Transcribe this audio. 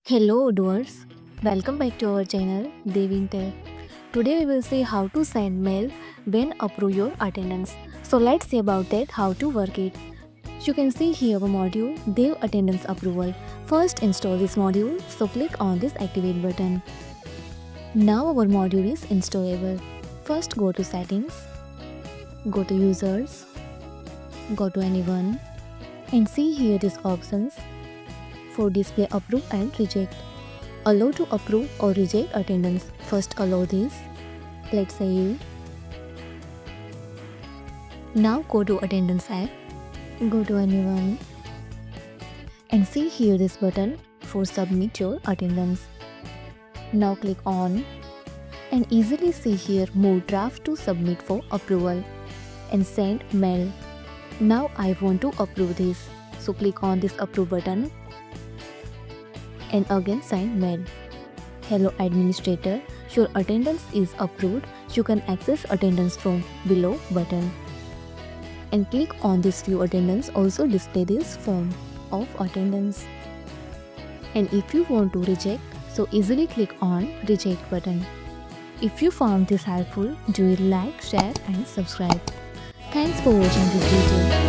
Hello Odooers, welcome back to our channel Devintelle. Today we will see how to send mail when approve your attendance. So let's see about that how to work it. You can see here a module Dev Attendance Approval. First install this module, so click on this activate button. Now our module is installable. First go to settings, go to users, go to anyone and see here these options for display approve and reject. Allow to approve or reject attendance. First allow this. Let's say you. Now go to attendance app. Go to anyone. And see here this button for submit your attendance. Now click on and easily see here move draft to submit for approval and send mail. Now I want to approve this. So click on this approve button and again send mail. Hello administrator, your attendance is approved. You can access attendance from below button. And click on this view attendance, also display this form of attendance. And if you want to reject, so easily click on reject button. If you found this helpful, do it like, share and subscribe. Thanks for watching this video.